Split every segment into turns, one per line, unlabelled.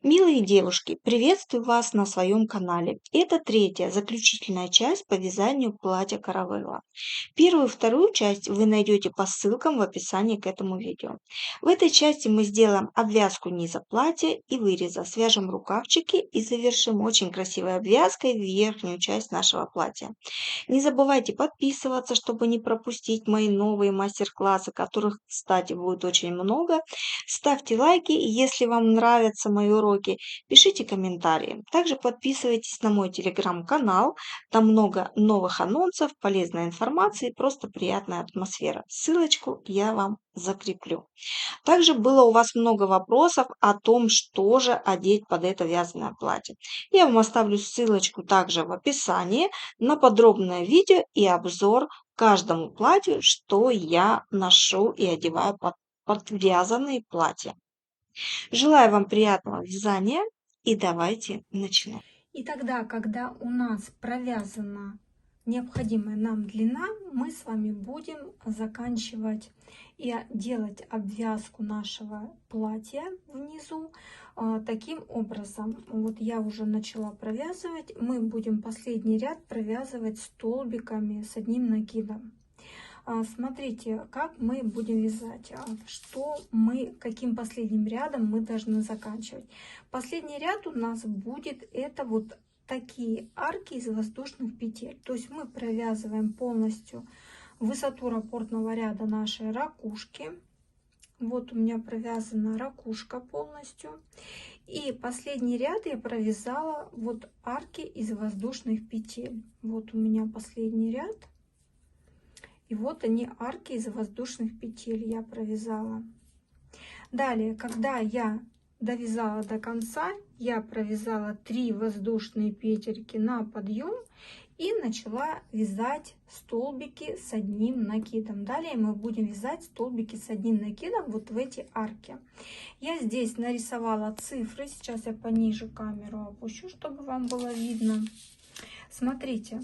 Милые девушки, приветствую вас на своем канале. Это третья, заключительная часть по вязанию платья каравелла. Первую и вторую часть вы найдете по ссылкам в описании к этому видео. В этой части мы сделаем обвязку низа платья и выреза, свяжем рукавчики и завершим очень красивой обвязкой верхнюю часть нашего платья. Не забывайте подписываться, чтобы не пропустить мои новые мастер-классы, которых, кстати, будет очень много. Ставьте лайки, и если вам нравятся мои уроки, пишите комментарии. Также подписывайтесь на мой телеграм-канал, там много новых анонсов, полезной информации, просто приятная атмосфера. Ссылочку я вам закреплю. Также было у вас много вопросов о том, что же одеть под это вязаное платье. Я вам оставлю ссылочку также в описании на подробное видео и обзор каждому платью, что я ношу и одеваю под вязаные платья. Желаю вам приятного вязания и давайте начнем.
И тогда, когда у нас провязана необходимая нам длина, мы с вами будем заканчивать и делать обвязку нашего платья внизу таким образом. Вот я уже начала провязывать. Мы будем последний ряд провязывать столбиками с одним накидом. Смотрите, как мы будем вязать, каким последним рядом мы должны заканчивать. Последний ряд у нас будет это вот такие арки из воздушных петель. То есть мы провязываем полностью высоту раппортного ряда нашей ракушки. Вот у меня провязана ракушка полностью. И последний ряд я провязала вот арки из воздушных петель. Вот у меня последний ряд. И вот они, арки из воздушных петель я провязала. Далее, когда я довязала до конца, я провязала 3 воздушные петельки на подъем и начала вязать столбики с одним накидом. Далее мы будем вязать столбики с одним накидом вот в эти арки. Я здесь нарисовала цифры. Сейчас я пониже камеру опущу, чтобы вам было видно. Смотрите.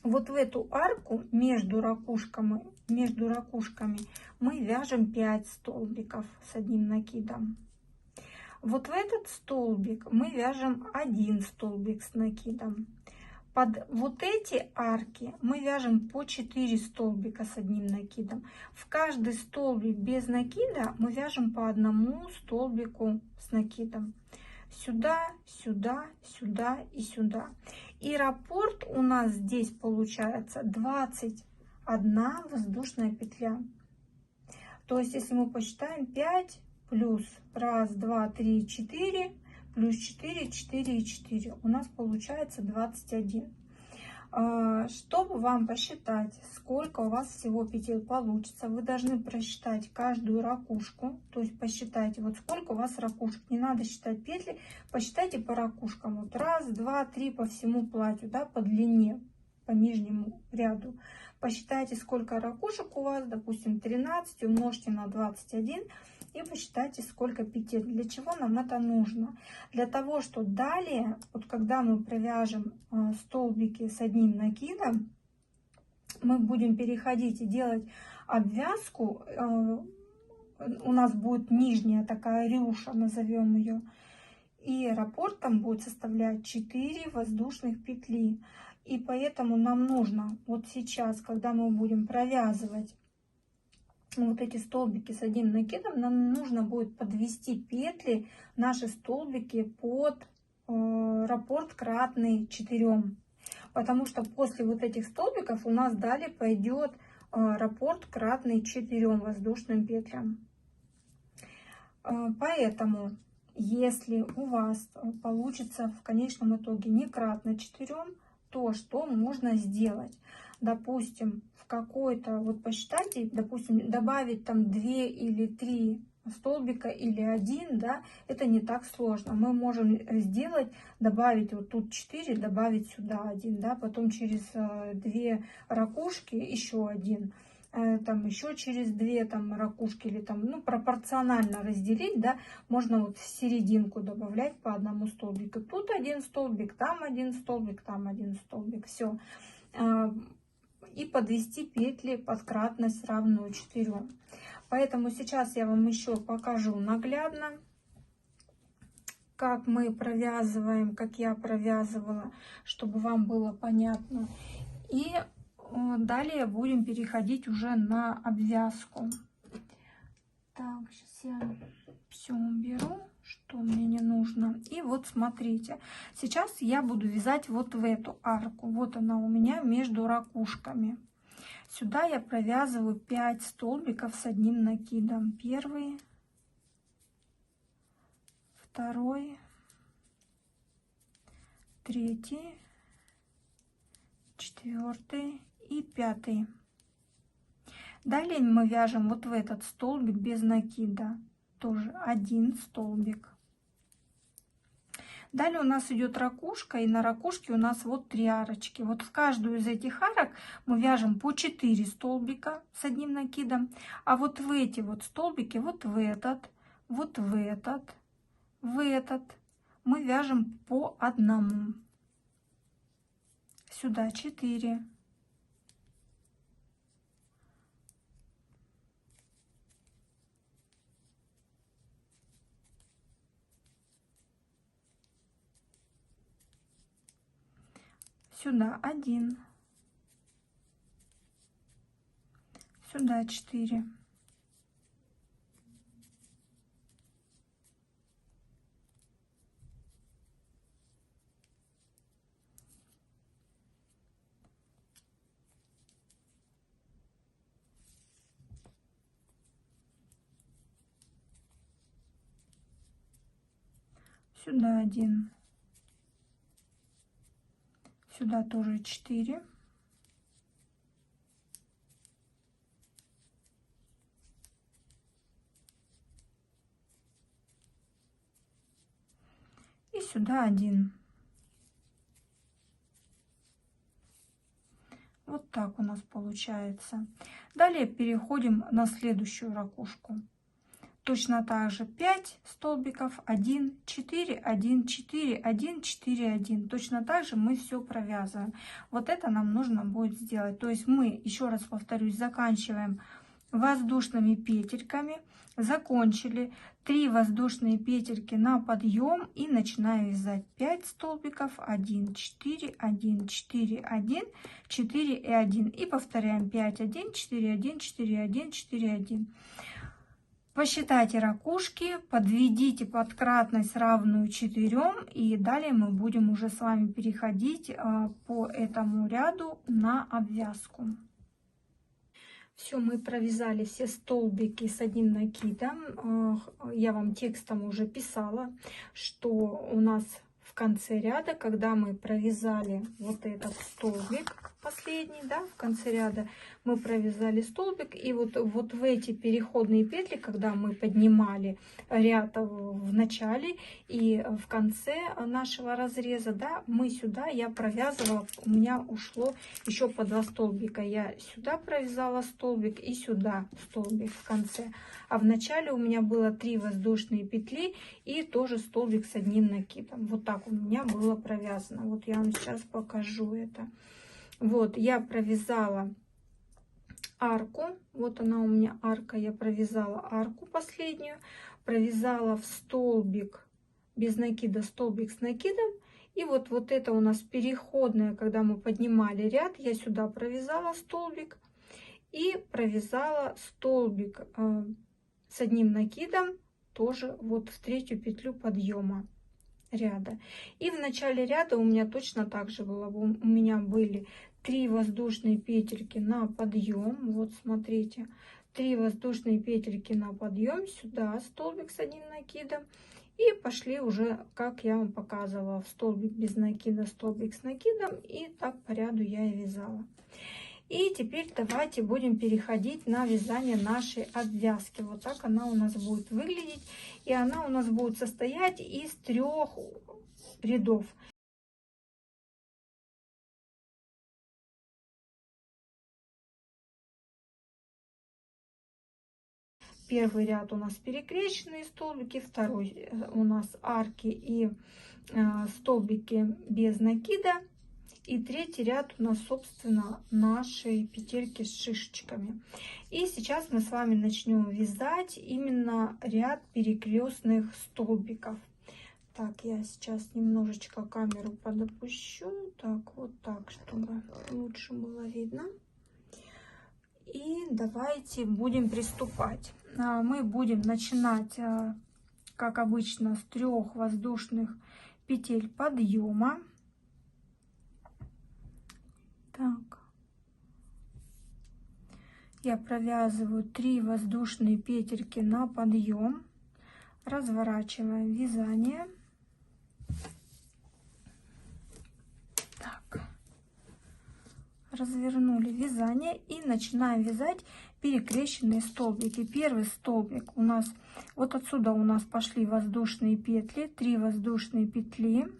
Вот в эту арку между ракушками мы вяжем 5 столбиков с одним накидом. Вот в этот столбик мы вяжем 1 столбик с накидом. Под вот эти арки мы вяжем по 4 столбика с одним накидом. В каждый столбик без накида мы вяжем по 1 столбику с накидом. Сюда, сюда, сюда и сюда. И раппорт у нас здесь получается 21 воздушная петля. То есть, если мы посчитаем 5 плюс 1, 2, 3, 4, плюс 4, 4 и 4, у нас получается 21. Чтобы вам посчитать, сколько у вас всего петель получится, вы должны просчитать каждую ракушку, то есть посчитайте, вот сколько у вас ракушек. Не надо считать петли, посчитайте по ракушкам. Вот 1, 2, 3 по всему платью, да, по длине, по нижнему ряду. Посчитайте, сколько ракушек у вас, допустим, 13, умножьте на 21 и посчитайте, сколько петель. Для чего нам это нужно? Для того, что далее, вот когда мы провяжем столбики с одним накидом, мы будем переходить и делать обвязку. У нас будет нижняя такая рюша, назовем ее. И раппорт там будет составлять 4 воздушных петли. И поэтому нам нужно вот сейчас, когда мы будем провязывать вот эти столбики с одним накидом, нам нужно будет подвести петли, наши столбики, под раппорт кратный 4. Потому что после вот этих столбиков у нас далее пойдет раппорт кратный 4 воздушным петлям. Поэтому, если у вас получится в конечном итоге не кратно 4, то что можно сделать? Допустим, в какой-то, вот посчитайте, допустим, добавить там 2 или 3 столбика или 1, да, это не так сложно. Мы можем сделать, добавить вот тут 4, добавить сюда 1, да, потом через 2 ракушки еще 1, там еще через 2 там ракушки, или там, ну, пропорционально разделить, да, можно вот в серединку добавлять по 1 столбику. Тут 1 столбик, там 1 столбик, там 1 столбик, все. И подвести петли под кратность равную 4. Поэтому сейчас я вам еще покажу наглядно. как мы провязываем, как я провязывала, чтобы вам было понятно. И далее будем переходить уже на обвязку. Так, сейчас я все уберу, что мне не нужно. И вот смотрите, сейчас я буду вязать вот в эту арку. Вот она у меня между ракушками. Сюда я провязываю 5 столбиков с одним накидом. Первый, второй, третий, четвертый и пятый. Далее мы вяжем вот в этот столбик без накида, тоже один столбик. Далее у нас идет ракушка, и на ракушке у нас вот 3 арочки. Вот в каждую из этих арок мы вяжем по 4 столбика с одним накидом, а вот в эти вот столбики, вот в этот, вот в этот, в этот мы вяжем по одному. Сюда 4. Сюда 1, сюда 4, сюда 1, сюда тоже 4. И сюда 1. Вот так у нас получается. Далее переходим на следующую ракушку. Точно так же 5 столбиков, 1, 4, 1, 4, 1, 4, 1. Точно так же мы все провязываем. Вот это нам нужно будет сделать. То есть мы, еще раз повторюсь, заканчиваем воздушными петельками. Закончили 3 воздушные петельки на подъем и начинаем вязать 5 столбиков, 1, 4, 1, 4, 1, 4 и 1. И повторяем 5, 1, 4, 1, 4, 1, 4, 1. Посчитайте ракушки, подведите подкратность равную 4, и далее мы будем уже с вами переходить по этому ряду на обвязку. Все, мы провязали все столбики с одним накидом. Я вам текстом уже писала, что у нас в конце ряда, когда мы провязали вот этот столбик последний, да, в конце ряда мы провязали столбик, и вот в эти переходные петли, когда мы поднимали ряд в начале и в конце нашего разреза, да, мы сюда, я провязывала, у меня ушло еще по 2 столбика. Я сюда провязала столбик и сюда столбик в конце. А в начале у меня было 3 воздушные петли и тоже столбик с одним накидом. Вот так у меня было провязано. Вот я вам сейчас покажу это. Вот я провязала арку. Вот она у меня арка. Я провязала арку последнюю. Провязала в столбик без накида столбик с накидом. И вот это у нас переходная, когда мы поднимали ряд, я сюда провязала столбик и провязала столбик с одним накидом тоже вот в 3-ю петлю подъема ряда. И в начале ряда у меня точно так же было. У меня были 3 воздушные петельки на подъем. Вот смотрите, 3 воздушные петельки на подъем, сюда столбик с одним накидом. И пошли уже, как я вам показывала, в столбик без накида, столбик с накидом. И так по ряду я и вязала. И теперь давайте будем переходить на вязание нашей обвязки. Вот так она у нас будет выглядеть. И она у нас будет состоять из 3 рядов. Первый ряд у нас перекрещенные столбики, второй у нас арки и столбики без накида. И третий ряд у нас, собственно, наши петельки с шишечками. И сейчас мы с вами начнем вязать именно ряд перекрестных столбиков. Так, я сейчас немножечко камеру подопущу. Так, вот так, чтобы лучше было видно. И давайте будем приступать. Мы будем начинать, как обычно, с 3 воздушных петель подъема. Так. Я провязываю 3 воздушные петельки на подъем. Разворачиваем вязание. Так. Развернули вязание и начинаем вязать перекрещенные столбики. Первый столбик у нас, вот отсюда у нас пошли воздушные петли, 3 воздушные петли.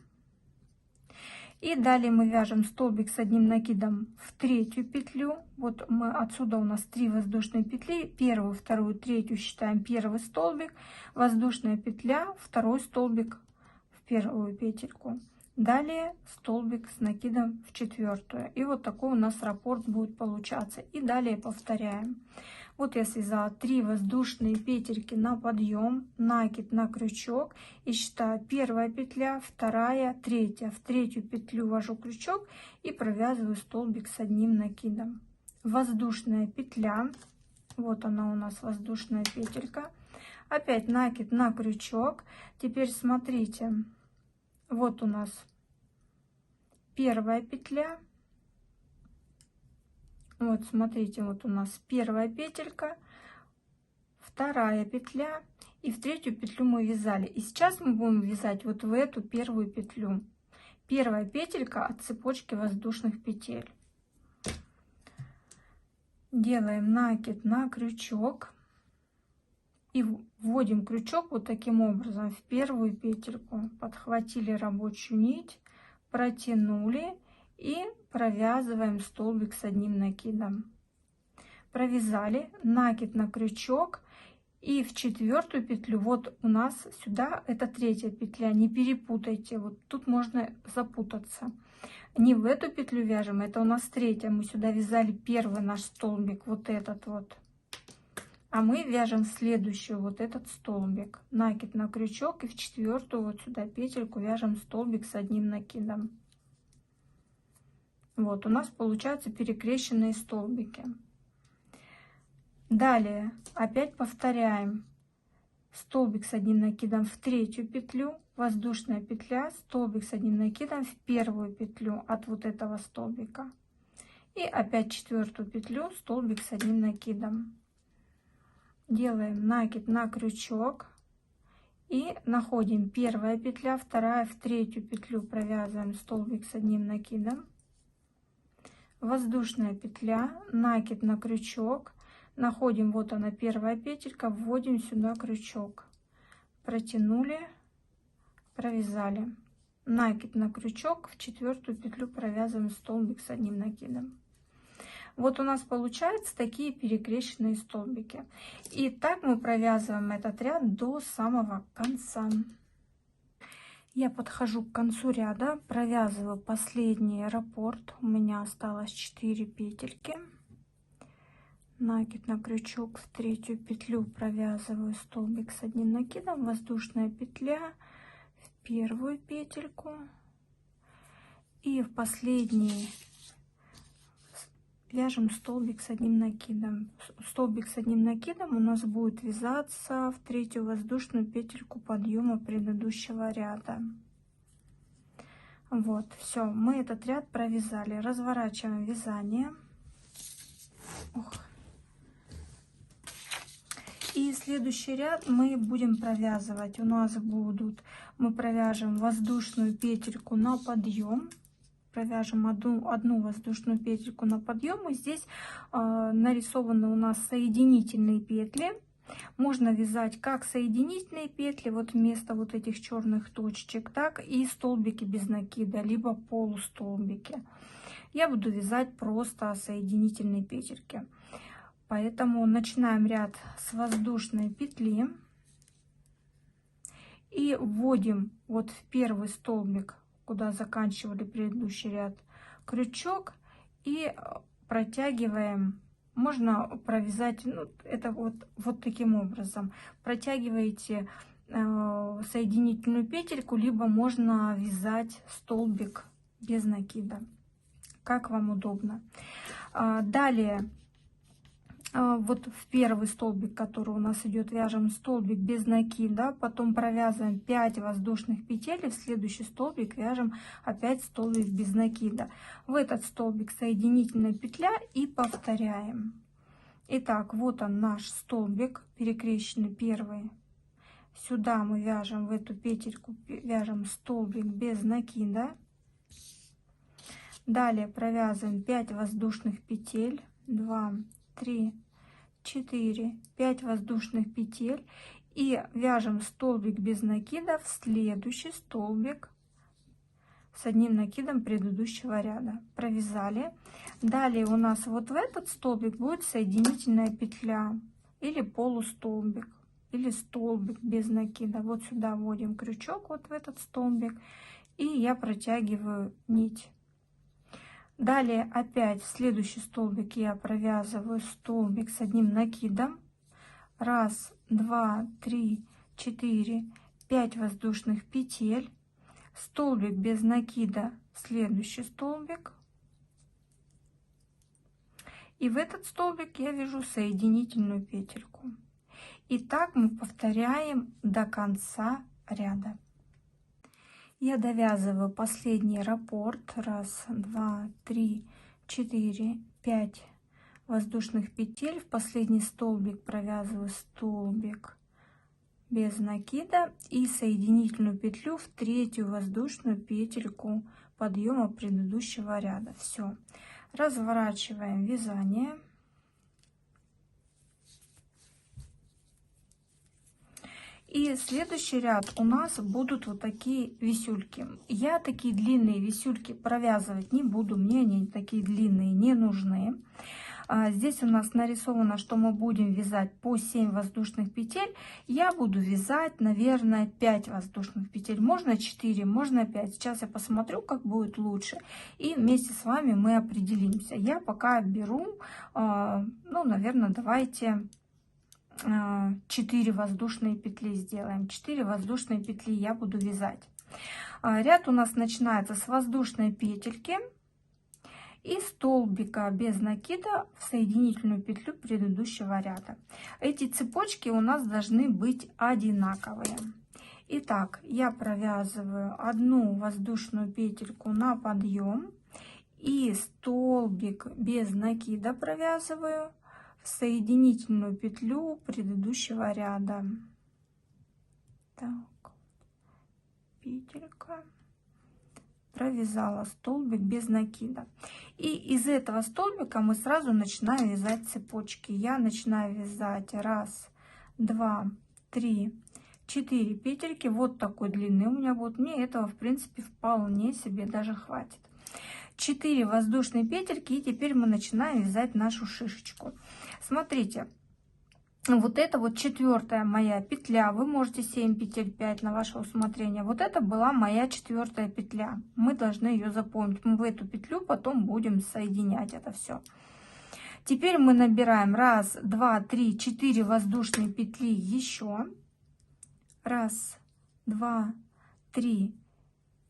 И далее мы вяжем столбик с одним накидом в 3-ю петлю. Вот мы отсюда у нас 3 воздушные петли, первую, вторую, третью считаем первый столбик, воздушная петля, второй столбик в первую петельку. Далее столбик с накидом в 4-ю. И вот такой у нас раппорт будет получаться. И далее повторяем. Вот я связала 3 воздушные петельки на подъем, накид на крючок и считаю: первая петля, вторая, третья. В 3-ю петлю ввожу крючок и провязываю столбик с одним накидом. Воздушная петля, вот она у нас воздушная петелька. Опять накид на крючок. Теперь смотрите, вот у нас первая петля. Вот смотрите, вот у нас первая петелька, вторая петля, и в 3-ю петлю мы вязали. И сейчас мы будем вязать вот в эту первую петлю. Первая петелька от цепочки воздушных петель. Делаем накид на крючок и вводим крючок вот таким образом в первую петельку. Подхватили рабочую нить, протянули и провязываем столбик с одним накидом. Провязали, накид на крючок и в 4-ю петлю, вот у нас сюда, это 3-я петля, не перепутайте, вот тут можно запутаться. Не в эту петлю вяжем, это у нас 3-я, мы сюда вязали первый наш столбик, вот этот вот. А мы вяжем следующую, вот этот столбик. Накид на крючок и в 4-ю вот сюда петельку вяжем столбик с одним накидом. Вот у нас получаются перекрещенные столбики. Далее опять повторяем. Столбик с одним накидом в 3-ю петлю, воздушная петля, столбик с одним накидом в 1-ю петлю от вот этого столбика. И опять 4-ю петлю, столбик с одним накидом. Делаем накид на крючок и находим первая петля, вторая, в 3-ю петлю провязываем столбик с одним накидом. Воздушная петля, накид на крючок, находим, вот она первая петелька, вводим сюда крючок, протянули, провязали, накид на крючок, в 4-ю петлю провязываем столбик с одним накидом. Вот у нас получаются такие перекрещенные столбики. И так мы провязываем этот ряд до самого конца. Я подхожу к концу ряда, провязываю последний раппорт. У меня осталось 4 петельки. Накид на крючок, в 3-ю петлю провязываю столбик с одним накидом, воздушная петля в 1-ю петельку и в последний вяжем столбик с одним накидом. Столбик с одним накидом у нас будет вязаться в 3-ю воздушную петельку подъема предыдущего ряда. Вот, все, мы этот ряд провязали. Разворачиваем вязание. Ох. И следующий ряд мы будем провязывать. У нас будут, мы провяжем воздушную петельку на подъем. Провяжем одну воздушную петельку на подъем. И здесь нарисованы у нас соединительные петли. Можно вязать как соединительные петли, вот вместо вот этих черных точечек, так и столбики без накида, либо полустолбики. Я буду вязать просто соединительные петельки. Поэтому начинаем ряд с воздушной петли и вводим вот в первый столбик, куда заканчивали предыдущий ряд, крючок и протягиваем. Можно провязать, ну, это вот таким образом. Протягиваете соединительную петельку, либо можно вязать столбик без накида, как вам удобно. Далее, вот в первый столбик, который у нас идет, вяжем столбик без накида, потом провязываем 5 воздушных петель, и в следующий столбик вяжем опять столбик без накида. В этот столбик соединительная петля и повторяем. Итак, вот он наш столбик перекрещенный первый. Сюда мы вяжем, в эту петельку вяжем столбик без накида. Далее провязываем 5 воздушных петель, 2, 3, 4, 5 воздушных петель и вяжем столбик без накида в следующий столбик с одним накидом предыдущего ряда. Провязали. Далее у нас вот в этот столбик будет соединительная петля или полустолбик, или столбик без накида. Вот сюда вводим крючок, вот в этот столбик, и я протягиваю нить. Далее опять в следующий столбик я провязываю столбик с одним накидом. 1, 2, 3, 4, 5 воздушных петель. Столбик без накида, следующий столбик. И в этот столбик я вяжу соединительную петельку. И так мы повторяем до конца ряда. Я довязываю последний раппорт. 1, 2, 3, 4, 5 воздушных петель. В последний столбик провязываю столбик без накида и соединительную петлю в третью воздушную петельку подъема предыдущего ряда. Все. Разворачиваем вязание. И следующий ряд у нас будут вот такие висюльки. Я такие длинные висюльки провязывать не буду, мне они такие длинные не нужны. Здесь у нас нарисовано, что мы будем вязать по 7 воздушных петель. Я буду вязать, наверное, 5 воздушных петель. Можно 4, можно 5. Сейчас я посмотрю, как будет лучше. И вместе с вами мы определимся. Я пока беру, ну, наверное, давайте 4 воздушные петли сделаем. 4 воздушные петли я буду вязать. Ряд у нас начинается с воздушной петельки и столбика без накида в соединительную петлю предыдущего ряда. Эти цепочки у нас должны быть одинаковые. Итак, я провязываю одну воздушную петельку на подъем и столбик без накида провязываю в соединительную петлю предыдущего ряда. Так, петелька. Провязала столбик без накида. И из этого столбика мы сразу начинаем вязать цепочки. Я начинаю вязать 1, 2, 3, 4 петельки. Вот такой длины у меня будет. Мне этого, в принципе, вполне себе даже хватит. 4 воздушные петельки. И теперь мы начинаем вязать нашу шишечку. Смотрите. Вот это вот 4-я моя петля, вы можете 7 петель, 5 на ваше усмотрение. Вот это была моя 4-я петля. Мы должны ее запомнить. Мы в эту петлю потом будем соединять это все. Теперь мы набираем 1, 2, 3, 4 воздушные петли еще. 1, 2, 3,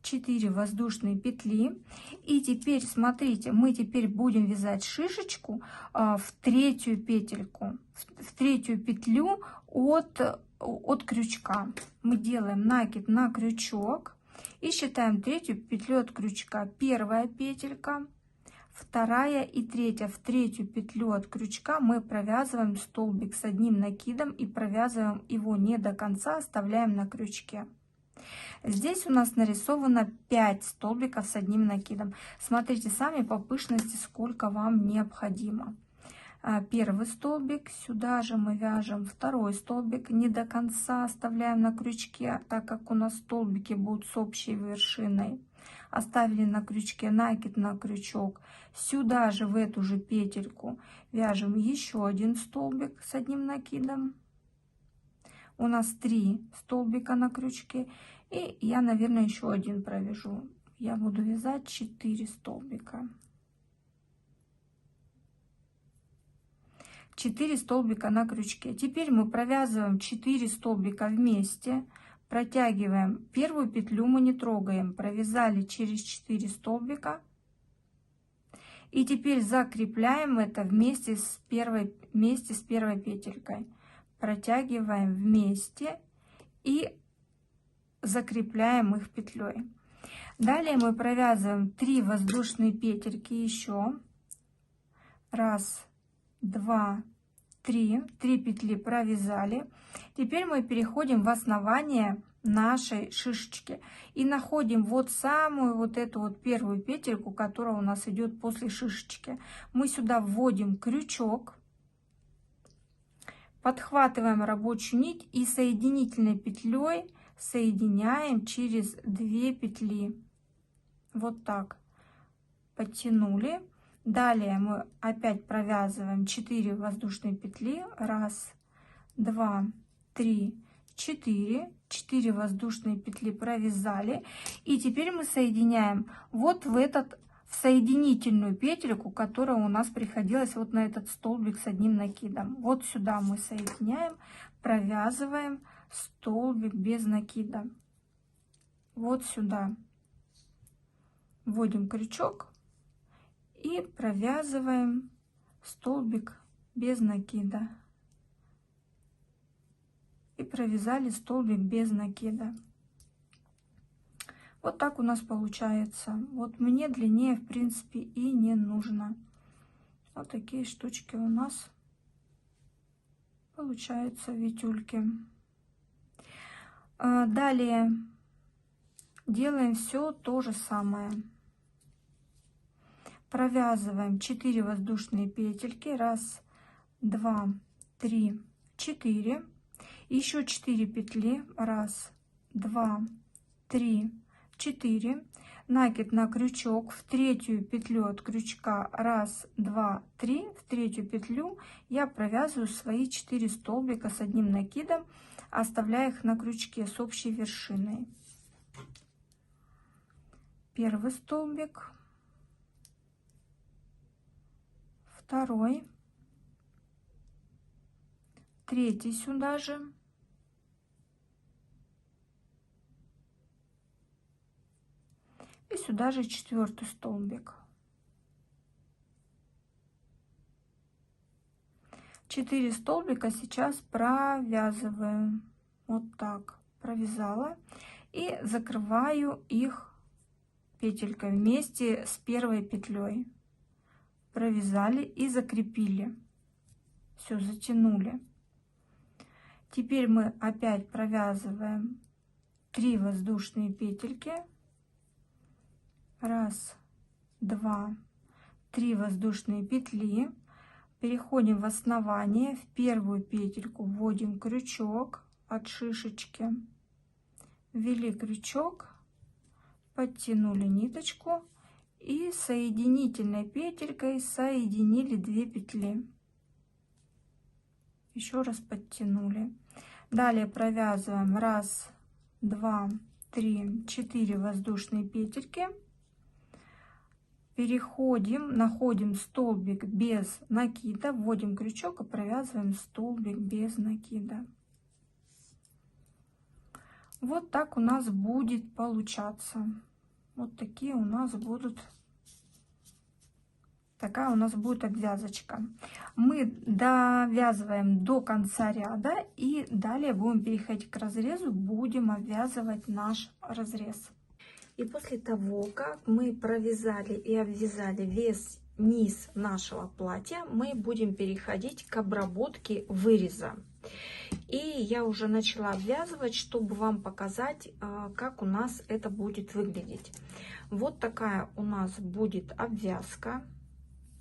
4 воздушные петли. И теперь смотрите, мы теперь будем вязать шишечку в 3-ю петельку, в 3-ю петлю от крючка. Мы делаем накид на крючок и считаем 3-ю петлю от крючка. 1-я петелька, 2-я и 3-я. В 3-ю петлю от крючка мы провязываем столбик с одним накидом и провязываем его не до конца, оставляем на крючке. Здесь у нас нарисовано 5 столбиков с одним накидом. Смотрите сами по пышности, сколько вам необходимо. 1-й столбик, сюда же мы вяжем 2-й столбик, не до конца оставляем на крючке, так как у нас столбики будут с общей вершиной. Оставили на крючке накид на крючок. Сюда же в эту же петельку вяжем еще 1 столбик с одним накидом. У нас 3 столбика на крючке, и я, наверное, еще 1 провяжу. Я буду вязать 4 столбика. 4 столбика на крючке. Теперь мы провязываем 4 столбика вместе, протягиваем первую петлю, мы не трогаем, провязали через 4 столбика. И теперь закрепляем это вместе с первой петелькой. Протягиваем вместе и закрепляем их петлей. Далее мы провязываем 3 воздушные петельки еще. 1, 2, 3. 3 петли провязали. Теперь мы переходим в основание нашей шишечки и находим вот самую вот эту вот первую петельку, которая у нас идет после шишечки. Мы сюда вводим крючок, подхватываем рабочую нить и соединительной петлей соединяем через 2 петли. Вот так подтянули. Далее мы опять провязываем 4 воздушные петли. 1, 2, 3, 4. 4 воздушные петли провязали. И теперь мы соединяем вот в соединительную петельку, которая у нас приходилась вот на этот столбик с одним накидом. Вот сюда мы соединяем, провязываем столбик без накида. Вот сюда вводим крючок и провязываем столбик без накида. И провязали столбик без накида. Вот так у нас получается. Вот мне длиннее, в принципе, и не нужно. Вот такие штучки у нас получаются, витюльки. Далее делаем все то же самое. Провязываем 4 воздушные петельки. 1, 2, 3, 4. Еще 4 петли. 1, 2, 3, 4. Накид на крючок. В 3 петлю от крючка 1, 2, 3. В 3 петлю я провязываю свои 4 столбика с одним накидом, оставляя их на крючке с общей вершиной. Первый столбик, второй, третий сюда же, и сюда же 4-й столбик. 4 столбика сейчас провязываю. Вот так провязала и закрываю их петелькой вместе с первой петлей. Провязали и закрепили. Все, затянули. Теперь мы опять провязываем 3 воздушные петельки. 1, 2, 3 воздушные петли. Переходим в основание. В первую петельку вводим крючок от шишечки. Ввели крючок, подтянули ниточку и соединительной петелькой соединили 2 петли. Еще раз подтянули. Далее провязываем 1, 2, 3, 4 воздушные петельки. Переходим, находим столбик без накида, вводим крючок и провязываем столбик без накида. Вот так у нас будет получаться. Вот такие у нас будут, такая у нас будет обвязочка. Мы довязываем до конца ряда и далее будем переходить к разрезу, будем обвязывать наш разрез. И после того, как мы провязали и обвязали весь низ нашего платья, мы будем переходить к обработке выреза. И я уже начала обвязывать, чтобы вам показать, как у нас это будет выглядеть. Вот такая у нас будет обвязка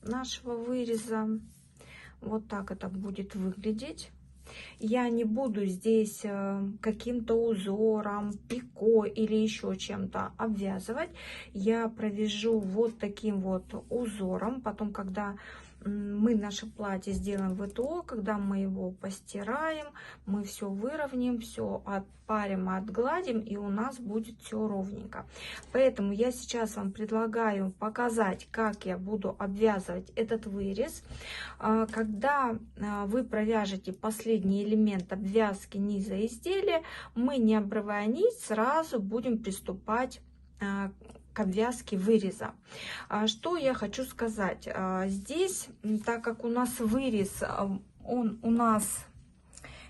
нашего выреза. Вот так это будет выглядеть. Я не буду здесь каким-то узором, пико или еще чем-то обвязывать. Я провяжу вот таким вот узором. Потом, когда мы наше платье сделаем ВТО, когда мы его постираем, мы все выровняем, все отпарим, отгладим, и у нас будет все ровненько. Поэтому я сейчас вам предлагаю показать, как я буду обвязывать этот вырез. Когда вы провяжете последний элемент обвязки низа изделия, мы, не обрывая нить, сразу будем приступать к обвязке выреза. Что я хочу сказать? Здесь, так как у нас вырез, он у нас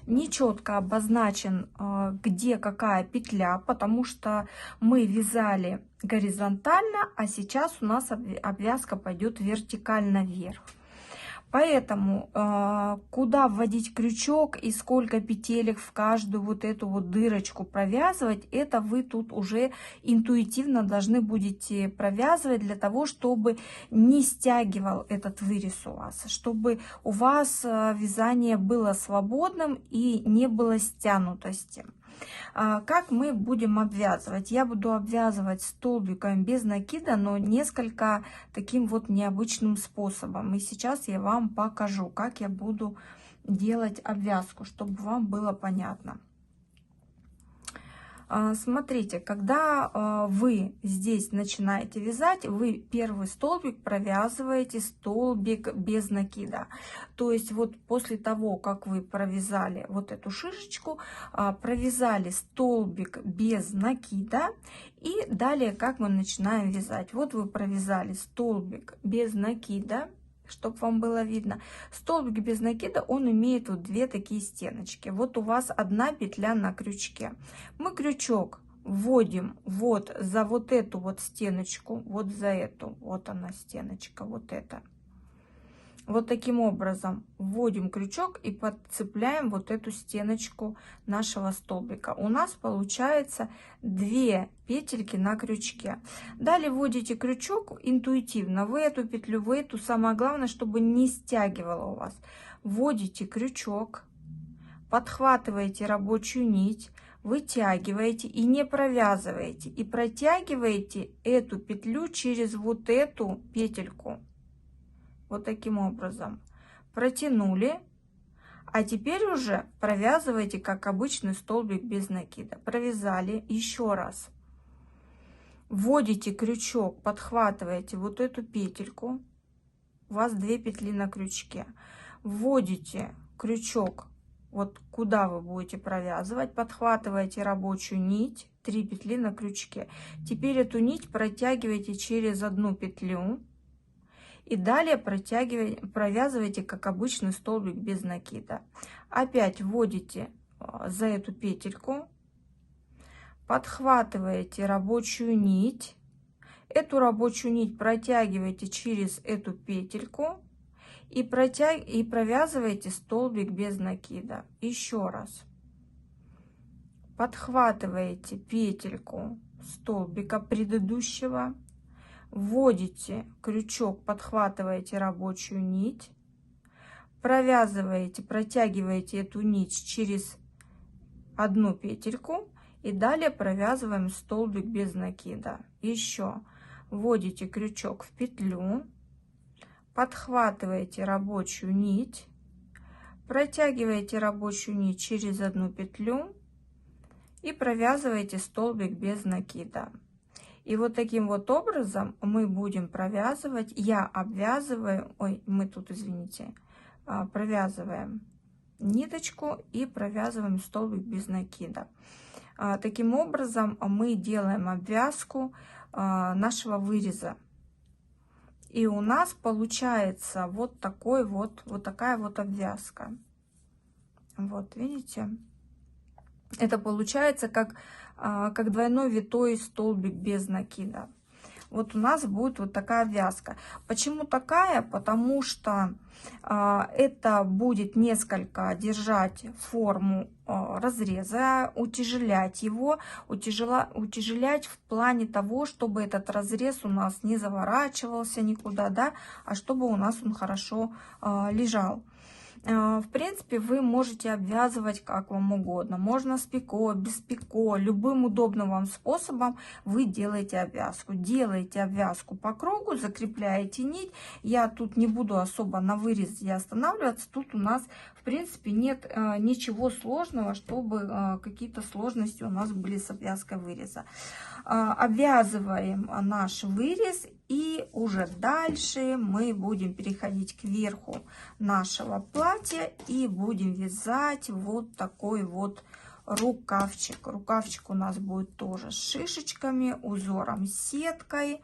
нечетко обозначен, где какая петля, потому что мы вязали горизонтально, а сейчас у нас обвязка пойдет вертикально вверх. Поэтому куда вводить крючок и сколько петелек в каждую вот эту вот дырочку провязывать, это вы тут уже интуитивно должны будете провязывать для того, чтобы не стягивал этот вырез у вас, чтобы у вас вязание было свободным и не было стянутости. Как мы будем обвязывать? Я буду обвязывать столбиком без накида, но несколько таким вот необычным способом. И сейчас я вам покажу, как я буду делать обвязку, чтобы вам было понятно. Смотрите, когда вы здесь начинаете вязать, вы первый столбик провязываете столбик без накида. То есть вот после того, как вы провязали вот эту шишечку, провязали столбик без накида, и далее как мы начинаем вязать. Вот вы провязали столбик без накида, чтобы вам было видно. Столбик без накида, он имеет вот две такие стеночки. Вот у вас одна петля на крючке. Мы крючок вводим вот за вот эту вот стеночку, вот за эту, вот она стеночка, вот эта. Вот таким образом вводим крючок и подцепляем вот эту стеночку нашего столбика. У нас получается 2 петельки на крючке. Далее вводите крючок интуитивно в эту петлю, в эту. Самое главное, чтобы не стягивало у вас. Вводите крючок, подхватываете рабочую нить, вытягиваете и не провязываете. И протягиваете эту петлю через вот эту петельку. Вот таким образом протянули, а теперь уже провязывайте как обычный столбик без накида. Провязали еще раз, вводите крючок, подхватываете вот эту петельку, у вас 2 петли на крючке, вводите крючок вот куда вы будете провязывать, подхватываете рабочую нить, 3 петли на крючке. Теперь эту нить протягиваете через одну петлю. И далее провязывайте как обычный столбик без накида. Опять вводите за эту петельку, подхватываете рабочую нить. Эту рабочую нить протягиваете через эту петельку и провязываете столбик без накида. Еще раз. Подхватываете петельку столбика предыдущего. Вводите крючок, подхватываете рабочую нить, провязываете, протягиваете эту нить через одну петельку и далее провязываем столбик без накида. Еще вводите крючок в петлю, подхватываете рабочую нить, протягиваете рабочую нить через одну петлю и провязываете столбик без накида. И вот таким вот образом мы будем провязывать, я обвязываю, ой, мы тут, извините, провязываем ниточку и провязываем столбик без накида. Таким образом мы делаем обвязку нашего выреза. И у нас получается вот такая вот обвязка. Вот, видите? Это получается как двойной витой столбик без накида. Вот у нас будет вот такая обвязка. Почему такая? Потому что это будет несколько держать форму разреза, утяжелять его, утяжелять в плане того, чтобы этот разрез у нас не заворачивался никуда, да, а чтобы у нас он хорошо лежал. В принципе, вы можете обвязывать как вам угодно. Можно с пико, без пико, любым удобным вам способом вы делаете обвязку. Делаете обвязку по кругу, закрепляете нить. Я тут не буду особо на вырезе останавливаться. Тут у нас, в принципе, нет ничего сложного, чтобы какие-то сложности у нас были с обвязкой выреза. Обвязываем наш вырез, и уже дальше мы будем переходить к верху нашего платья и будем вязать вот такой вот рукавчик. Рукавчик у нас будет тоже с шишечками, узором, сеткой.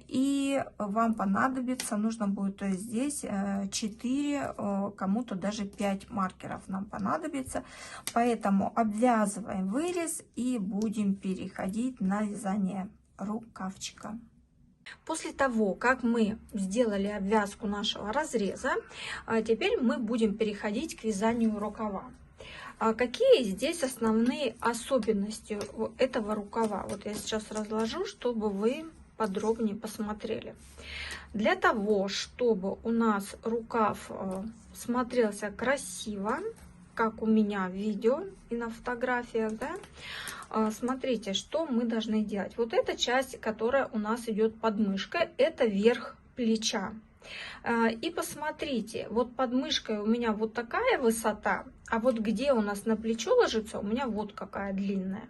И вам понадобится, нужно будет здесь 4, кому-то даже 5 маркеров нам понадобится. Поэтому обвязываем вырез и будем переходить на вязание рукавчика. После того, как мы сделали обвязку нашего разреза, теперь мы будем переходить к вязанию рукава. Какие здесь основные особенности этого рукава? Вот я сейчас разложу, чтобы вы подробнее посмотрели. Для того, чтобы у нас рукав смотрелся красиво, как у меня в видео и на фотографиях, да, смотрите, что мы должны делать. Вот эта часть, которая у нас идет под мышкой, это верх плеча. И посмотрите, вот под мышкой у меня вот такая высота, а вот где у нас на плечо ложится, у меня вот какая длинная.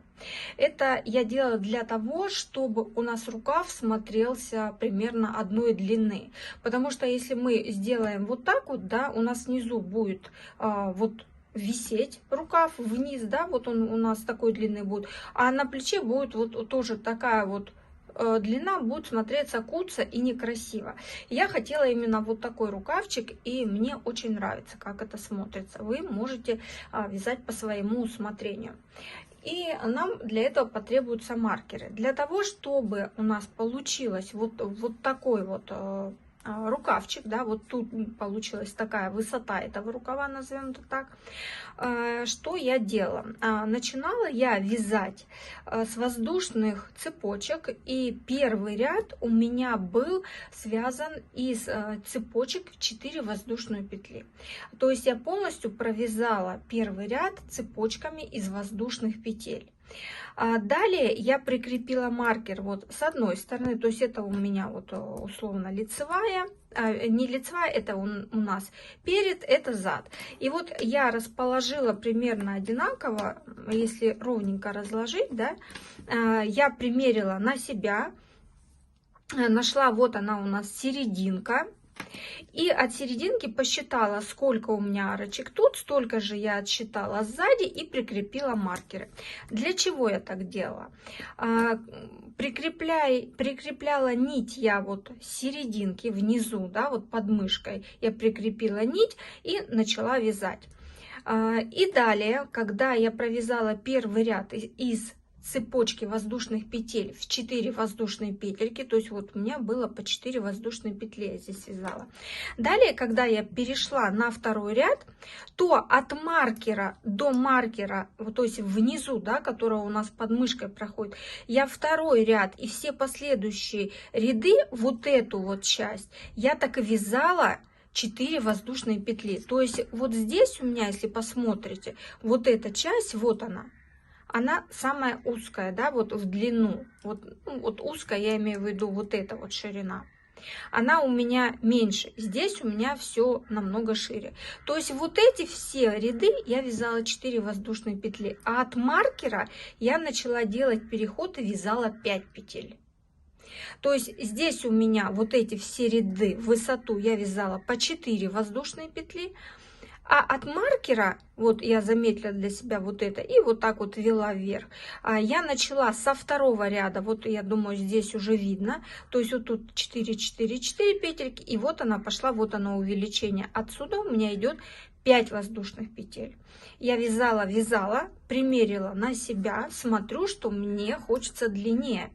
Это я делаю для того, чтобы у нас рукав смотрелся примерно одной длины. Потому что если мы сделаем вот так вот, да, у нас внизу будет вот висеть рукав вниз, да, вот он у нас такой длины будет, а на плече будет вот тоже такая вот длина, будет смотреться куца и некрасиво. Я хотела именно вот такой рукавчик, и мне очень нравится, как это смотрится. Вы можете вязать по своему усмотрению. И нам для этого потребуются маркеры. Для того, чтобы у нас получилось вот такой вот рукавчик, да, вот тут получилась такая высота этого рукава, назовем это так. Что я делала? Начинала я вязать с воздушных цепочек, и первый ряд у меня был связан из цепочек 4 воздушные петли. То есть я полностью провязала первый ряд цепочками из воздушных петель. Далее я прикрепила маркер вот с одной стороны, то есть это у меня вот условно лицевая, не лицевая, это у нас перед, это зад. И вот я расположила примерно одинаково, если ровненько разложить, да, я примерила на себя, нашла, вот она у нас серединка. И от серединки посчитала, сколько у меня арочек тут, столько же я отсчитала сзади и прикрепила маркеры. Для чего я так делала? Прикрепляла нить я вот с серединки внизу, да, вот под мышкой. Я прикрепила нить и начала вязать. И далее, когда я провязала первый ряд из цепочки воздушных петель в 4 воздушные петельки, то есть вот у меня было по 4 воздушные петли я здесь связала. Далее, когда я перешла на второй ряд, то от маркера до маркера, то есть внизу, да, которая у нас под мышкой проходит, я второй ряд и все последующие ряды, вот эту вот часть, я так и вязала 4 воздушные петли. То есть вот здесь у меня, если посмотрите, вот эта часть, вот она самая узкая, да, вот в длину. Вот узкая, я имею в виду вот эта вот ширина. Она у меня меньше. Здесь у меня все намного шире. То есть вот эти все ряды я вязала 4 воздушные петли. А от маркера я начала делать переход и вязала 5 петель. То есть здесь у меня вот эти все ряды в высоту я вязала по 4 воздушные петли. А от маркера, вот я заметила для себя вот это, и вот так вот вела вверх. Я начала со второго ряда, вот я думаю, здесь уже видно. То есть вот тут 4, 4, 4 петельки, и вот она пошла, вот оно увеличение. Отсюда у меня идет 5 воздушных петель. Я вязала, примерила на себя, смотрю, что мне хочется длиннее.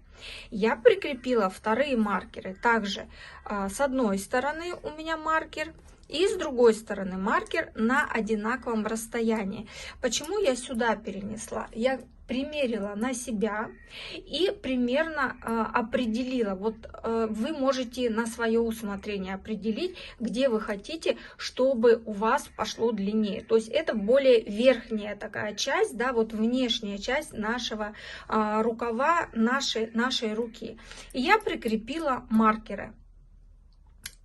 Я прикрепила вторые маркеры. Также с одной стороны у меня маркер, и с другой стороны маркер на одинаковом расстоянии. Почему я сюда перенесла? Я примерила на себя и примерно определила. Вот вы можете на свое усмотрение определить, где вы хотите, чтобы у вас пошло длиннее. То есть это более верхняя такая часть, да, вот внешняя часть нашего рукава, нашей руки. И я прикрепила маркеры.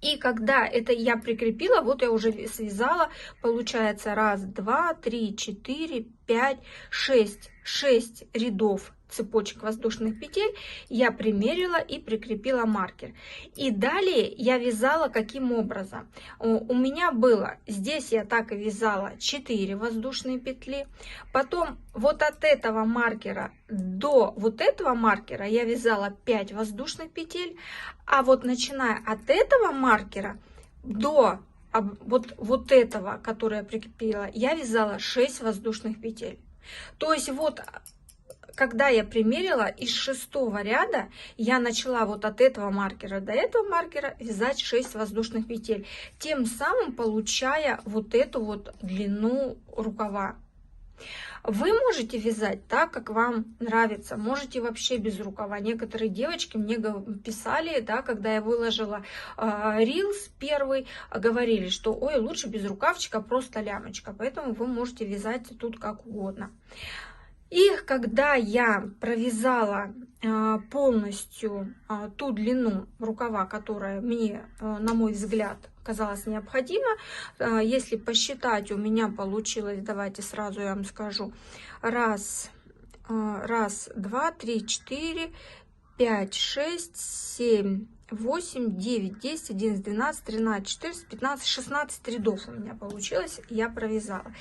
И когда это я прикрепила, вот я уже связала, получается 1, 2, 3, 4, 5, 6 рядов цепочек воздушных петель я примерила и прикрепила маркер. И далее я вязала каким образом? У меня было, здесь я так и вязала 4 воздушные петли, потом вот от этого маркера до вот этого маркера я вязала 5 воздушных петель, а вот начиная от этого маркера до вот этого, который я прикрепила, я вязала 6 воздушных петель. То есть вот когда я примерила из 6-го ряда, я начала вот от этого маркера до этого маркера вязать 6 воздушных петель, тем самым получая вот эту вот длину рукава. Вы можете вязать так, как вам нравится, можете вообще без рукава. Некоторые девочки мне писали, да, когда я выложила рилс первый, говорили, что ой, лучше без рукавчика, просто лямочка, поэтому вы можете вязать тут как угодно. И когда я провязала полностью ту длину рукава, которая мне, на мой взгляд, казалась необходима, если посчитать, у меня получилось, давайте сразу я вам скажу, 1, 2, 3, 4, 5, 6, 7, 8, 9, 10, 11, 12, 13, 14, 15, 16 рядов у меня получилось, я провязала.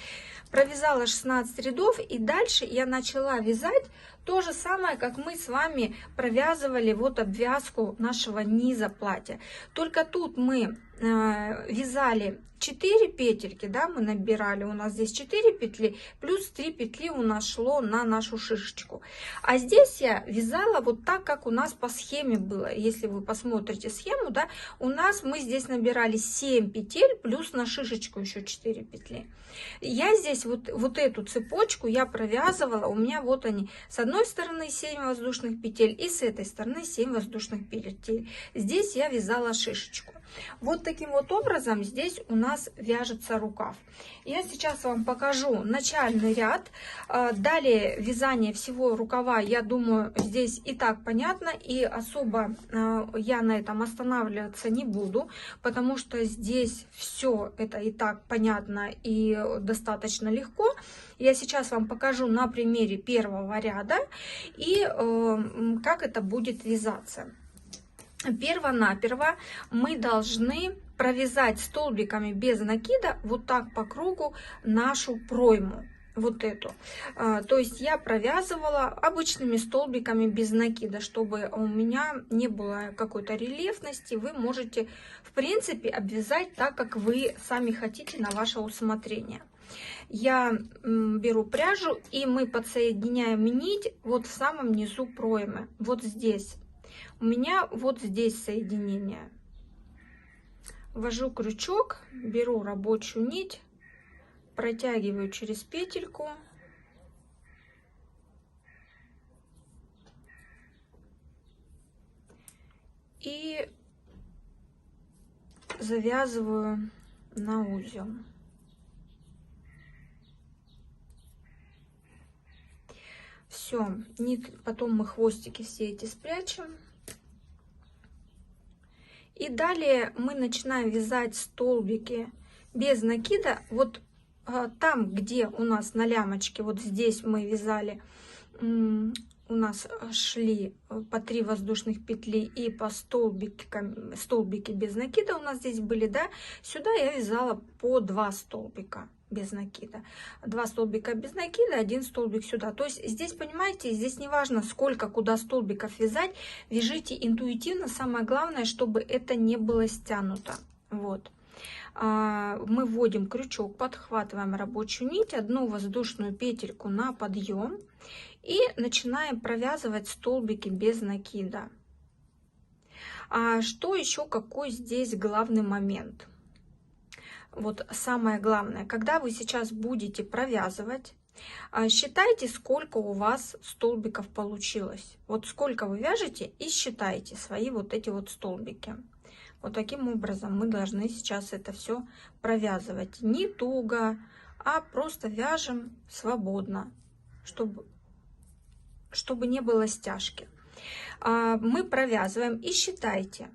Провязала 16 рядов, и дальше я начала вязать то же самое, как мы с вами провязывали вот обвязку нашего низа платья. Только тут мы вязали 4 петельки, да, мы набирали, у нас здесь 4 петли, плюс 3 петли у нас шло на нашу шишечку. А здесь я вязала вот так, как у нас по схеме было. Если вы посмотрите схему, да, мы здесь набирали 7 петель, плюс на шишечку еще 4 петли. Я здесь вот эту цепочку я провязывала, у меня вот они, с одной стороны 7 воздушных петель и с этой стороны 7 воздушных петель. Здесь я вязала шишечку. Вот таким вот образом здесь у нас вяжется рукав. Я сейчас вам покажу начальный ряд. Далее вязание всего рукава, я думаю, здесь и так понятно, и особо я на этом останавливаться не буду, потому что здесь все это и так понятно и достаточно легко. Я сейчас вам покажу на примере первого ряда и как это будет вязаться. Перво-наперво мы должны провязать столбиками без накида вот так по кругу нашу пройму, вот эту. То есть я провязывала обычными столбиками без накида, чтобы у меня не было какой-то рельефности. Вы можете, в принципе, обвязать так, как вы сами хотите, на ваше усмотрение. Я беру пряжу, и мы подсоединяем нить вот в самом низу проймы, вот здесь. У меня вот здесь соединение. Ввожу крючок, беру рабочую нить, протягиваю через петельку. И завязываю на узел. Все, потом мы хвостики все эти спрячем. И далее мы начинаем вязать столбики без накида. Вот там, где у нас на лямочке, вот здесь мы вязали, у нас шли по 3 воздушных петли и по столбики без накида у нас здесь были, да, сюда я вязала по 2 столбика без накида. 2 столбика без накида, 1 столбик сюда. То есть здесь, понимаете, здесь не важно, сколько, куда столбиков вязать, вяжите интуитивно. Самое главное, чтобы это не было стянуто. Вот. Мы вводим крючок, подхватываем рабочую нить, 1 воздушную петельку на подъем и начинаем провязывать столбики без накида. Что еще, какой здесь главный момент? Вот самое главное, когда вы сейчас будете провязывать, Считайте, сколько у вас столбиков получилось. Вот сколько вы вяжете, и считайте свои вот эти вот столбики. Вот таким образом мы должны сейчас это все провязывать. Не туго, а просто вяжем свободно, чтобы не было стяжки. Мы провязываем и считайте.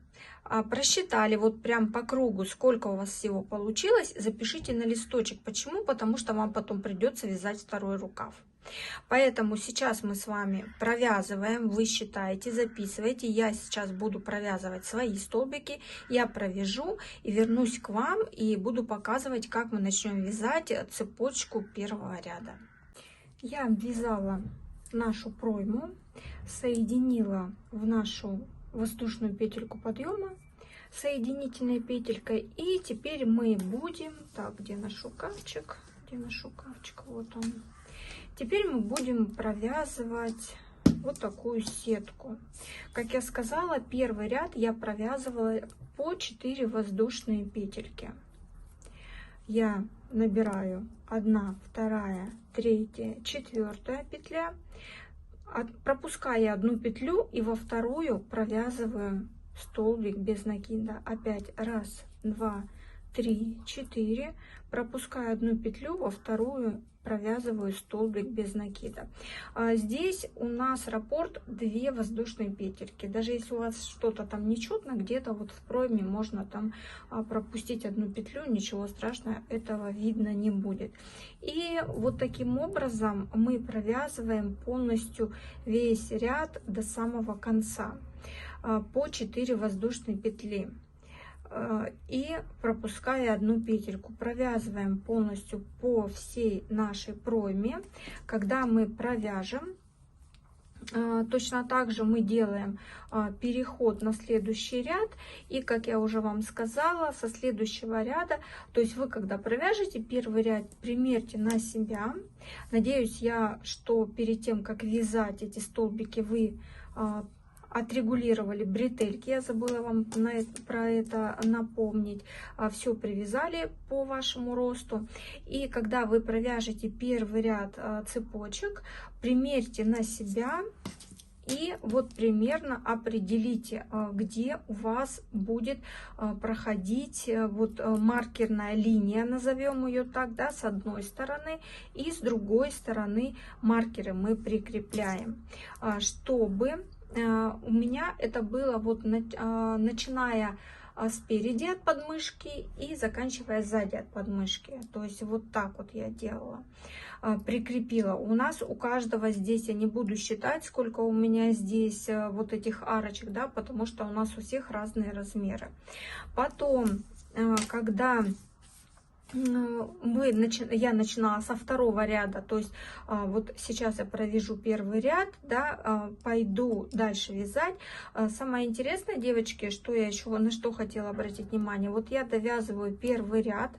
Просчитали вот прям по кругу, сколько у вас всего получилось, запишите на листочек. Почему? Потому что вам потом придется вязать второй рукав. Поэтому сейчас мы с вами провязываем, вы считаете, записываете. Я сейчас буду провязывать свои столбики, я провяжу и вернусь к вам и буду показывать, как мы начнем вязать цепочку первого ряда. Я обвязала нашу пройму, соединила в нашу воздушную петельку подъема соединительной петелькой, и теперь мы будем, так, где наш рукавчик, вот он. Теперь мы будем провязывать вот такую сетку. Как я сказала, первый ряд я провязывала по 4 воздушные петельки. Я набираю 1, 2, 3, 4 петля, пропуская одну петлю и во вторую провязываю столбик без накида. Опять 1, 2, 3, 4, пропускаю одну петлю, во вторую провязываю столбик без накида. Здесь у нас раппорт 2 воздушные петельки. Даже если у вас что-то там нечетно, где-то вот в пройме можно там пропустить одну петлю, ничего страшного, этого видно не будет. И вот таким образом мы провязываем полностью весь ряд до самого конца по 4 воздушные петли. И пропуская одну петельку, провязываем полностью по всей нашей пройме. Когда мы провяжем, точно так же мы делаем переход на следующий ряд. И, как я уже вам сказала, со следующего ряда, то есть вы, когда провяжете первый ряд, примерьте на себя. Надеюсь я, что перед тем, как вязать эти столбики, вы отрегулировали бретельки, я забыла вам про это напомнить, все привязали по вашему росту. И когда вы провяжете первый ряд цепочек, примерьте на себя и вот примерно определите, где у вас будет проходить вот маркерная линия, назовем ее так, да, с одной стороны, и с другой стороны маркеры мы прикрепляем, чтобы у меня это было вот начиная спереди от подмышки и заканчивая сзади от подмышки. То есть вот так вот я делала, прикрепила. У нас у каждого здесь, я не буду считать, сколько у меня здесь вот этих арочек, да, потому что у нас у всех разные размеры. Потом, когда я начинала со второго ряда, то есть вот сейчас я провяжу первый ряд, да, пойду дальше вязать. Самое интересное, девочки, что я еще на что хотела обратить внимание, вот я довязываю первый ряд,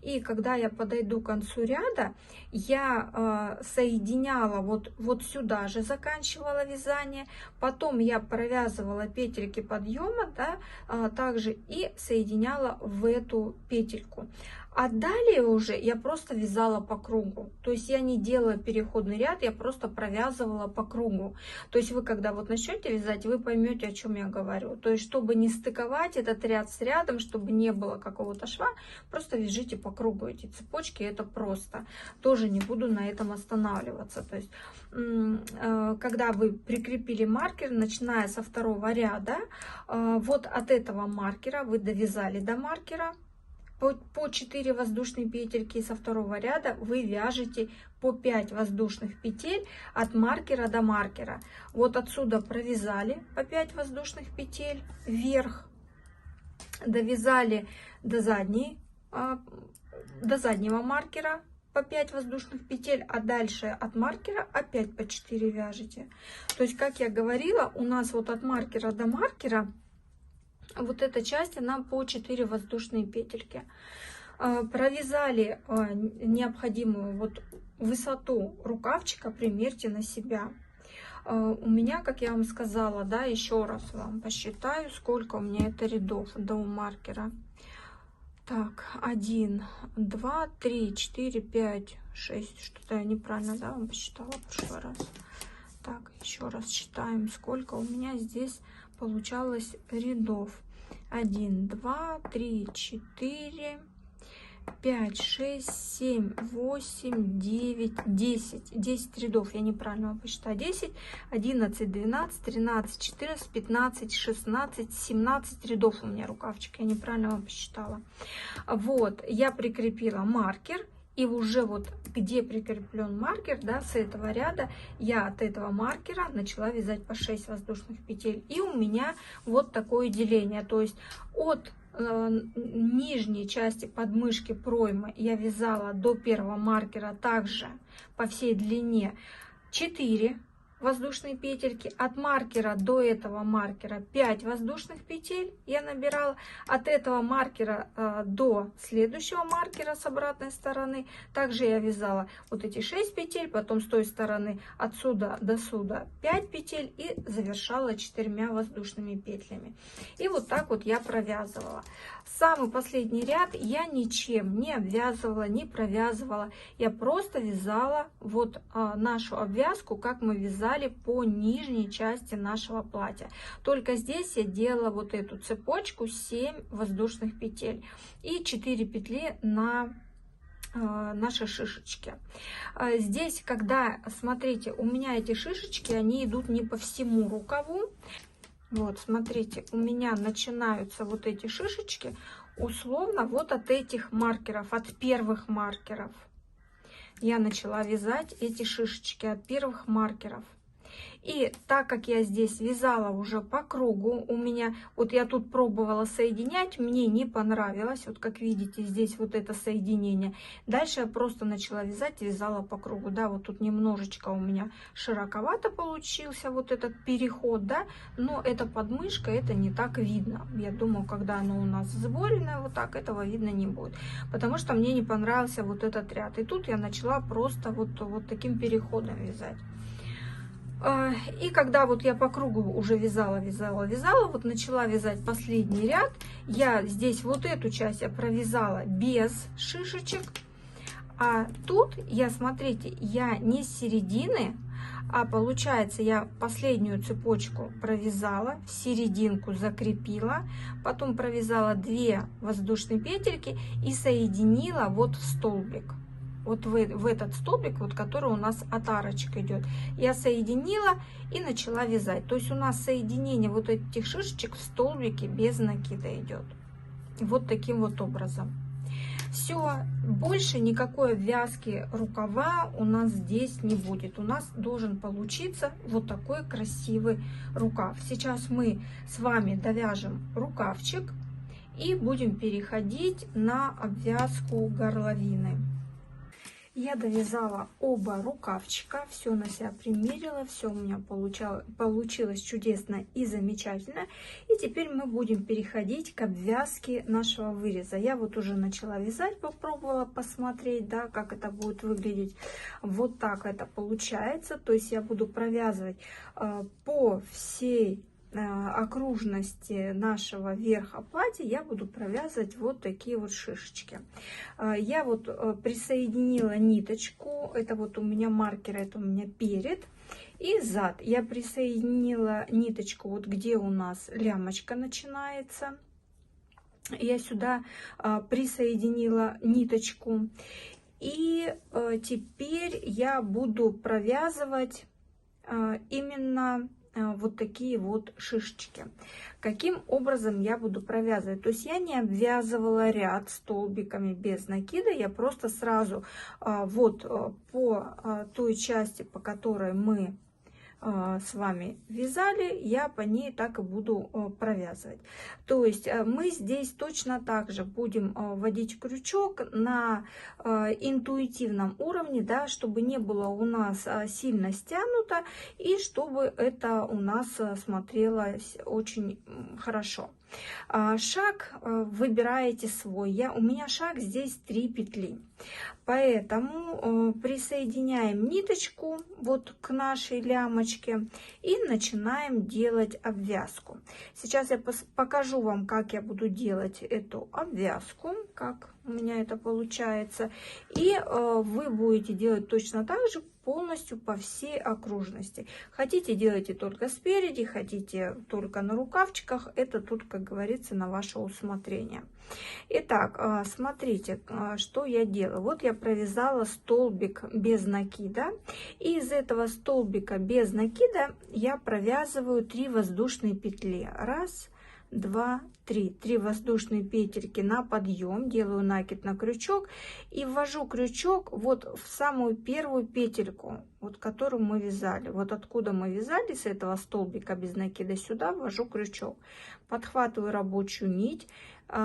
и когда я подойду к концу ряда, я соединяла вот сюда же, заканчивала вязание, потом я провязывала петельки подъема, да, также и соединяла в эту петельку. А далее уже я просто вязала по кругу. То есть я не делала переходный ряд, я просто провязывала по кругу. То есть вы, когда вот начнете вязать, вы поймете, о чем я говорю. То есть чтобы не стыковать этот ряд с рядом, чтобы не было какого-то шва, просто вяжите по кругу эти цепочки. Это просто. Тоже не буду на этом останавливаться. То есть когда вы прикрепили маркер, начиная со второго ряда, вот от этого маркера вы довязали до маркера, по 4 воздушные петельки, со второго ряда вы вяжете по 5 воздушных петель от маркера до маркера. Вот отсюда провязали по 5 воздушных петель вверх, довязали до заднего маркера по 5 воздушных петель, а дальше от маркера опять по 4 вяжете. То есть, как я говорила, у нас вот от маркера до маркера вот эта часть, она по 4 воздушные петельки. Провязали необходимую вот высоту рукавчика, примерьте на себя. У меня, как я вам сказала, да, еще раз вам посчитаю, сколько у меня это рядов до маркера. Так, 1, 2, 3, 4, 5, 6. Что-то я неправильно, да, вам посчитала в прошлый раз. Так, еще раз считаем, сколько у меня здесь получалось рядов. 1, 2, 3, 4, 5, 6, 7, 8, 9, 10. 10 рядов, я неправильно вам посчитала. 10, 11, 12, 13, 14, 15, 16, 17 рядов у меня рукавчик. Я неправильно вам посчитала. Вот, я прикрепила маркер. И уже вот где прикреплен маркер, да, с этого ряда, я от этого маркера начала вязать по 6 воздушных петель. И у меня вот такое деление. То есть от нижней части подмышки проймы я вязала до первого маркера также по всей длине 4 воздушные петельки. От маркера до этого маркера 5 воздушных петель я набирала. От этого маркера до следующего маркера с обратной стороны также я вязала вот эти 6 петель, потом с той стороны отсюда до сюда 5 петель и завершала 4 воздушными петлями. И вот так вот я провязывала. Самый последний ряд я ничем не обвязывала, не провязывала. Я просто вязала вот нашу обвязку, как мы вязали по нижней части нашего платья. Только здесь я делала вот эту цепочку 7 воздушных петель и 4 петли на наши шишечки. Здесь, когда, смотрите, у меня эти шишечки, они идут не по всему рукаву. Вот, смотрите, у меня начинаются вот эти шишечки условно вот от этих маркеров, от первых маркеров. Я начала вязать эти шишечки от первых маркеров. И так как я здесь вязала уже по кругу, у меня, вот я тут пробовала соединять, мне не понравилось, вот как видите, здесь вот это соединение. Дальше я просто начала вязать, вязала по кругу, да, вот тут немножечко у меня широковато получился вот этот переход, да, но эта подмышка, это не так видно. Я думаю, когда оно у нас сборенное вот так, этого видно не будет, потому что мне не понравился вот этот ряд. И тут я начала просто вот таким переходом вязать. И когда вот я по кругу уже вязала, вот начала вязать последний ряд, я здесь вот эту часть я провязала без шишечек, а тут я, смотрите, я не с середины, а получается я последнюю цепочку провязала, в серединку закрепила, потом провязала 2 воздушные петельки и соединила вот в столбик. Вот в этот столбик, вот который у нас от арочек идет, я соединила и начала вязать. То есть у нас соединение вот этих шишечек в столбике без накида идет. Вот таким вот образом. Все, больше никакой обвязки рукава у нас здесь не будет. У нас должен получиться вот такой красивый рукав. Сейчас мы с вами довяжем рукавчик и будем переходить на обвязку горловины. Я довязала оба рукавчика, все на себя примерила, все у меня получилось чудесно и замечательно. И теперь мы будем переходить к обвязке нашего выреза. Я вот уже начала вязать, попробовала посмотреть, да, как это будет выглядеть. Вот так это получается. То есть я буду провязывать по всей окружности нашего верха платья, я буду провязывать вот такие вот шишечки. Я вот присоединила ниточку, это вот у меня маркер, это у меня перед и зад. Я присоединила ниточку вот где у нас лямочка начинается. Я сюда присоединила ниточку. И теперь я буду провязывать именно вот такие вот шишечки. Каким образом я буду провязывать? То есть я не обвязывала ряд столбиками без накида, я просто сразу вот по той части, по которой мы с вами вязали, я по ней так и буду провязывать. То есть мы здесь точно так же будем вводить крючок на интуитивном уровне, да, чтобы не было у нас сильно стянуто и чтобы это у нас смотрелось очень хорошо. Шаг выбираете свой. У меня шаг здесь 3 петли. Поэтому присоединяем ниточку вот к нашей лямочке и начинаем делать обвязку. Сейчас я покажу вам, как я буду делать эту обвязку, как у меня это получается. И вы будете делать точно так же полностью по всей окружности. Хотите, делайте только спереди, хотите только на рукавчиках. Это тут, как говорится, на ваше усмотрение. Итак, смотрите, что я делаю. Вот я провязала столбик без накида. И из этого столбика без накида я провязываю 3 воздушные петли. Раз, 2, 3. 3 воздушные петельки на подъем. Делаю накид на крючок. И ввожу крючок вот в самую первую петельку, вот которую мы вязали. Вот откуда мы вязали, с этого столбика без накида, сюда ввожу крючок. Подхватываю рабочую нить.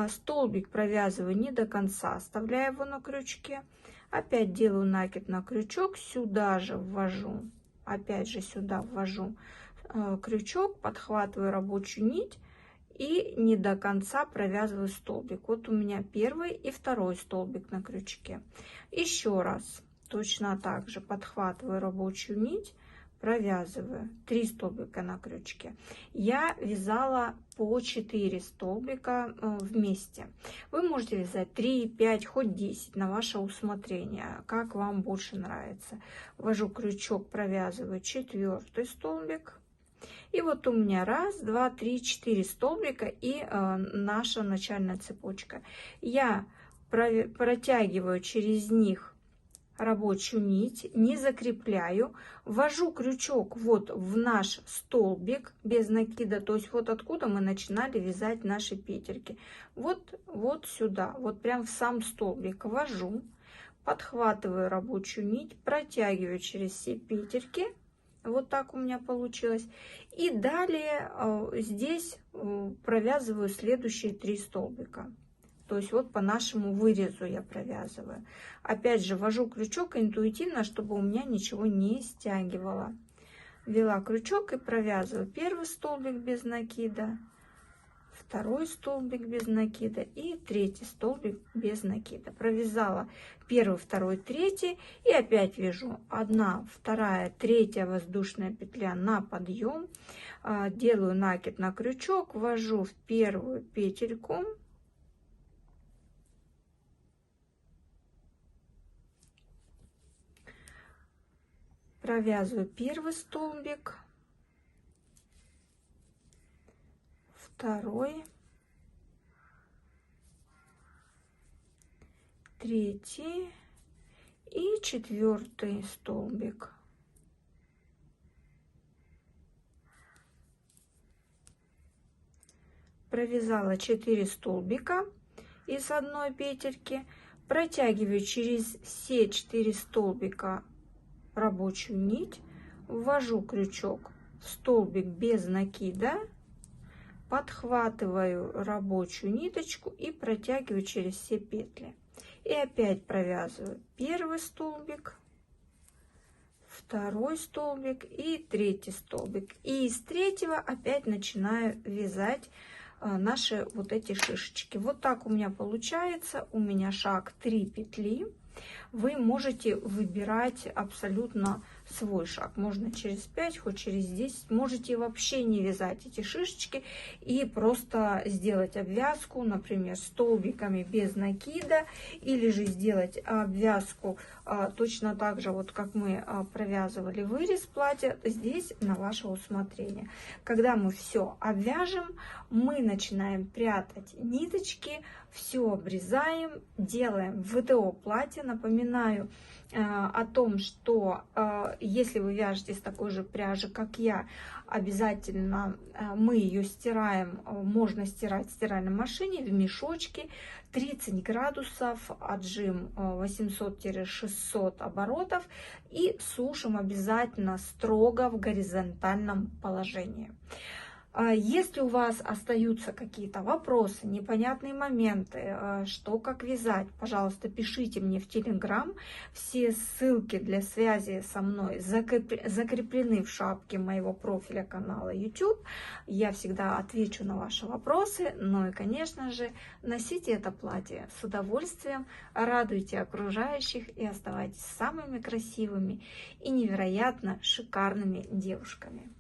Столбик провязываю не до конца, оставляю его на крючке. Опять делаю накид на крючок, сюда же ввожу, опять же сюда ввожу крючок, подхватываю рабочую нить и не до конца провязываю столбик. Вот у меня первый и второй столбик на крючке. Еще раз точно так же подхватываю рабочую нить, провязываю 3 столбика на крючке. Я вязала по 4 столбика вместе. Вы можете вязать 3, 5, хоть 10 на ваше усмотрение, как вам больше нравится. Ввожу крючок, провязываю 4 столбик. И вот у меня 1, 2, 3, 4 столбика и наша начальная цепочка. Я протягиваю через них рабочую нить, не закрепляю, ввожу крючок вот в наш столбик без накида, то есть вот откуда мы начинали вязать наши петельки, вот сюда, вот прям в сам столбик ввожу, подхватываю рабочую нить, протягиваю через все петельки, вот так у меня получилось, и далее здесь провязываю следующие 3 столбика. То есть вот по нашему вырезу я провязываю. Опять же ввожу крючок интуитивно, чтобы у меня ничего не стягивало. Ввела крючок и провязываю 1 столбик без накида, 2 столбик без накида и 3 столбик без накида. Провязала 1, 2, 3 и опять вяжу 1, 2, 3 воздушная петля на подъем. Делаю накид на крючок, ввожу в первую петельку. Провязываю 1 столбик, 2, 3 и 4 столбик. Провязала 4 столбика из одной петельки, протягиваю через все 4 столбика рабочую нить, ввожу крючок в столбик без накида, подхватываю рабочую ниточку и протягиваю через все петли. И опять провязываю 1 столбик, 2 столбик и 3 столбик. И из 3 опять начинаю вязать наши вот эти шишечки. Вот так у меня получается. У меня шаг 3 петли. Вы можете выбирать абсолютно свой шаг. Можно через 5, хоть через 10. Можете вообще не вязать эти шишечки и просто сделать обвязку, например, столбиками без накида. Или же сделать обвязку точно так же, вот как мы провязывали вырез платья. Здесь на ваше усмотрение. Когда мы все обвяжем, мы начинаем прятать ниточки, все обрезаем, делаем ВТО платье. Напоминаю о том, что если вы вяжете с такой же пряжи, как я, обязательно мы ее стираем, можно стирать в стиральной машине в мешочке, 30 градусов, отжим 800-600 оборотов и сушим обязательно строго в горизонтальном положении. Если у вас остаются какие-то вопросы, непонятные моменты, что как вязать, пожалуйста, пишите мне в Telegram. Все ссылки для связи со мной закреплены в шапке моего профиля канала YouTube. Я всегда отвечу на ваши вопросы. Ну и, конечно же, носите это платье с удовольствием, радуйте окружающих и оставайтесь самыми красивыми и невероятно шикарными девушками.